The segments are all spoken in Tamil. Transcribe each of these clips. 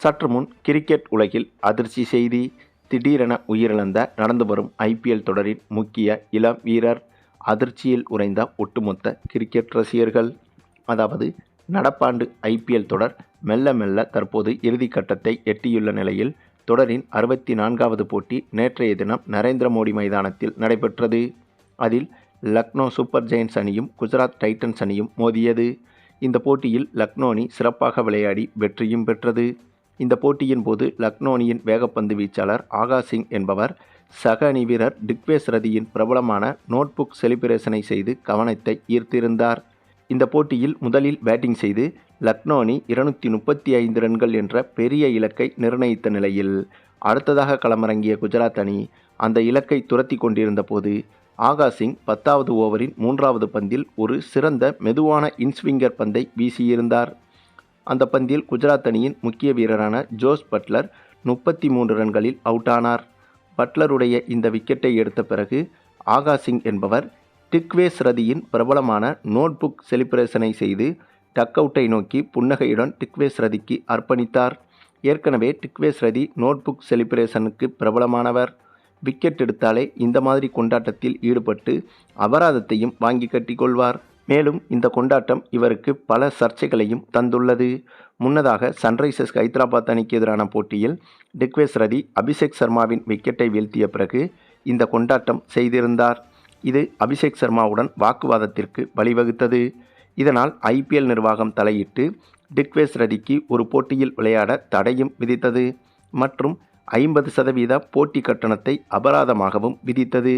சற்று முன் கிரிக்கெட் உலகில் அதிர்ச்சி செய்தி. திடீரென உயிரிழந்த நடந்து வரும் ஐபிஎல் தொடரின் முக்கிய இளம் வீரர். அதிர்ச்சியில் உறைந்த ஒட்டுமொத்த கிரிக்கெட் ரசிகர்கள். அதாவது நடப்பாண்டு ஐபிஎல் தொடர் மெல்ல மெல்ல தற்போது இறுதிக்கட்டத்தை எட்டியுள்ள நிலையில் தொடரின் 64வது போட்டி நேற்றைய தினம் நரேந்திர மோடி மைதானத்தில் நடைபெற்றது. அதில் லக்னோ சூப்பர் ஜெயண்ட்ஸ் அணியும் குஜராத் டைட்டன்ஸ் அணியும் மோதியது. இந்த போட்டியில் லக்னோ அணி சிறப்பாக விளையாடி வெற்றியும் பெற்றது. இந்த போட்டியின் போது லக்னோ அணியின் வேகப்பந்து வீச்சாளர் ஆகாஷ் சிங் என்பவர் சக அணி வீரர் டிக்வேஸ் ரதியின் பிரபலமான நோட்புக் செலிப்ரேஷனை செய்து கவனத்தை ஈர்த்திருந்தார். இந்த போட்டியில் முதலில் பேட்டிங் செய்து லக்னோ அணி 235 ரன்கள் என்ற பெரிய இலக்கை நிர்ணயித்த நிலையில் அடுத்ததாக களமிறங்கிய குஜராத் அணி அந்த இலக்கை துரத்தி கொண்டிருந்த போது ஆகாஷ் சிங் 10வது ஓவரின் 3வது பந்தில் ஒரு சிறந்த மெதுவான இன்ஸ்விங்கர் பந்தை வீசியிருந்தார். அந்த பந்தில் குஜராத் அணியின் முக்கிய வீரரான ஜோஸ் பட்லர் 33 ரன்களில் அவுட் ஆனார். பட்லருடைய இந்த விக்கெட்டை எடுத்த பிறகு ஆகாஷ் சிங் என்பவர் டிக்வேஸ் ரதியின் பிரபலமான நோட்புக் செலிப்ரேஷனை செய்து டக் அவுட்டை நோக்கி புன்னகையுடன் டிக்வேஸ் ரதிக்கு அர்ப்பணித்தார். ஏற்கனவே டிக்வேஸ் ரதி நோட்புக் செலிப்ரேஷனுக்கு பிரபலமானவர். விக்கெட் எடுத்தாலே இந்த மாதிரி கொண்டாட்டத்தில் ஈடுபட்டு அபராதத்தையும் வாங்கி கட்டிக்கொள்வார். மேலும் இந்த கொண்டாட்டம் இவருக்கு பல சர்ச்சைகளையும் தந்துள்ளது. முன்னதாக சன்ரைசர்ஸ் ஹைதராபாத் அணிக்கு எதிரான போட்டியில் டிக்வேஸ் ரதி அபிஷேக் சர்மாவின் விக்கெட்டை வீழ்த்திய பிறகு இந்த கொண்டாட்டம் செய்திருந்தார். இது அபிஷேக் சர்மாவுடன் வாக்குவாதத்திற்கு வழிவகுத்தது. இதனால் ஐபிஎல் நிர்வாகம் தலையிட்டு டிக்வேஸ் ரதிக்கு ஒரு போட்டியில் விளையாட தடையும் விதித்தது மற்றும் 50% போட்டி கட்டணத்தை அபராதமாகவும் விதித்தது.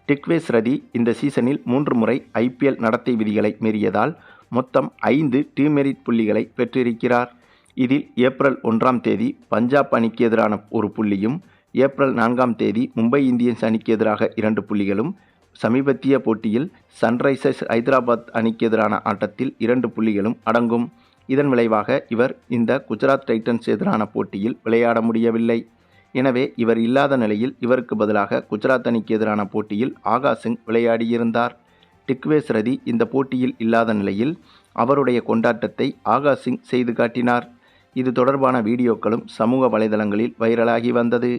டிக்வேஸ் ரதி இந்த சீசனில் 3 முறை ஐபிஎல் நடத்தை விதிகளை மீறியதால் மொத்தம் 5 டீமெரிட் புள்ளிகளை பெற்றிருக்கிறார். இதில் ஏப்ரல் 1ஆம் தேதி பஞ்சாப் அணிக்கு எதிரான ஒரு புள்ளியும், ஏப்ரல் 4ஆம் தேதி மும்பை இந்தியன்ஸ் அணிக்கு எதிராக 2 புள்ளிகளும், சமீபத்திய போட்டியில் சன்ரைசர்ஸ் ஹைதராபாத் அணிக்கு எதிரான ஆட்டத்தில் 2 புள்ளிகளும் அடங்கும். இதன் விளைவாக இவர் இந்த குஜராத் டைட்டன்ஸ் எதிரான போட்டியில் விளையாட முடியவில்லை. எனவே இவர் இல்லாத நிலையில் இவருக்கு பதிலாக குஜராத் அணிக்கு எதிரான போட்டியில் ஆகாஷ் சிங் விளையாடியிருந்தார். டிக்வேஸ் ரதி இந்த போட்டியில் இல்லாத நிலையில் அவருடைய கொண்டாட்டத்தை ஆகாஷ் சிங் செய்து காட்டினார். இது தொடர்பான வீடியோக்களும் சமூக வலைதளங்களில் வைரலாகி வந்தது.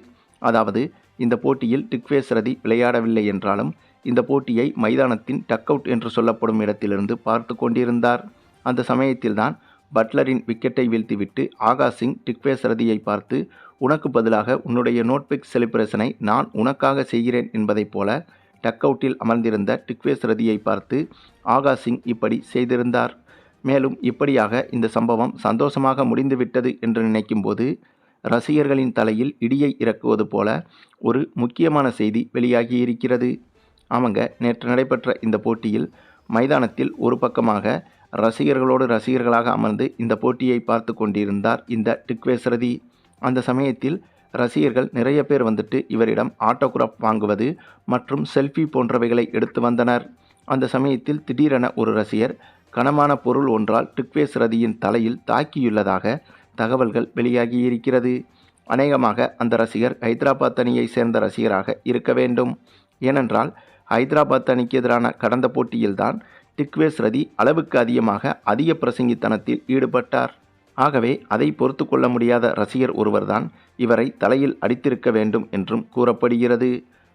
அதாவது இந்த போட்டியில் டிக்வேஸ் ரதி விளையாடவில்லை என்றாலும் இந்த போட்டியை மைதானத்தின் டக் அவுட் என்று சொல்லப்படும் இடத்திலிருந்து பார்த்து கொண்டிருந்தார். அந்த சமயத்தில்தான் பட்லரின் விக்கெட்டை வீழ்த்திவிட்டு ஆகாஷ் சிங் டிக்வேஸ் ரதியை பார்த்து, உனக்கு பதிலாக உன்னுடைய நோட்பிக் செலிப்ரேஷனை நான் உனக்காக செய்கிறேன் என்பதைப் போல டக் அவுட்டில் அமர்ந்திருந்த டிக்வேஸ் ரதியை பார்த்து ஆகாஷ் சிங் இப்படி செய்திருந்தார். மேலும் இப்படியாக இந்த சம்பவம் சந்தோஷமாக முடிந்துவிட்டது என்று நினைக்கும்போது ரசிகர்களின் தலையில் இடியை இறக்குவது போல ஒரு முக்கியமான செய்தி வெளியாகியிருக்கிறது. ஆமாங்க, நேற்று நடைபெற்ற இந்த போட்டியில் மைதானத்தில் ஒரு பக்கமாக ரசிகர்களோடு ரசிகர்களாக அமர்ந்து இந்த போட்டியை பார்த்து கொண்டிருந்தார் இந்த டிக்வேஸ் ரதி. அந்த சமயத்தில் ரசிகர்கள் நிறைய பேர் வந்துட்டு இவரிடம் ஆட்டோகிராஃப் வாங்குவது மற்றும் செல்ஃபி போன்றவைகளை எடுத்து வந்தனர். அந்த சமயத்தில் திடீரென ஒரு ரசிகர் கனமான பொருள் ஒன்றால் டிக்வேஸ் ரதியின் தலையில் தாக்கியுள்ளதாக தகவல்கள் வெளியாகியிருக்கிறது. அநேகமாக அந்த ரசிகர் ஹைதராபாத் அணியை சேர்ந்த ரசிகராக இருக்க வேண்டும். ஏனென்றால் ஹைதராபாத் அணிக்கு எதிரான கடந்த போட்டியில்தான் டிக்வேஸ் ரதி அளவுக்கு அதிகமாக அதிக பிரசங்கித்தனத்தில் ஈடுபட்டார். ஆகவே அதை பொறுத்து கொள்ள முடியாத ரசிகர் ஒருவர்தான் இவரை தலையில் அடித்திருக்க வேண்டும் என்றும் கூறப்படுகிறது.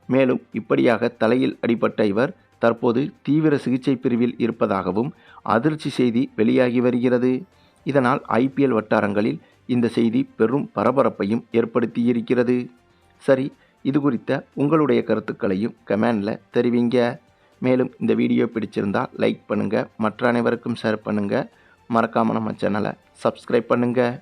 மேலும் இப்படியாக தலையில் அடிபட்ட இவர் தற்போது தீவிர சிகிச்சை பிரிவில் இருப்பதாகவும் அதிர்ச்சி செய்தி வெளியாகி வருகிறது. இதனால் ஐபிஎல் வட்டாரங்களில் இந்த செய்தி பெரும் பரபரப்பையும் ஏற்படுத்தியிருக்கிறது. சரி, இது குறித்த உங்களுடைய கருத்துக்களையும் கமெண்டில் தெரிவிங்க. மேலும் இந்த வீடியோ பிடிச்சிருந்தால் லைக் பண்ணுங்கள், மற்ற அனைவருக்கும் ஷேர் பண்ணுங்கள். மறக்காமல் நம்ம சேனலை சப்ஸ்கிரைப் பண்ணுங்கள்.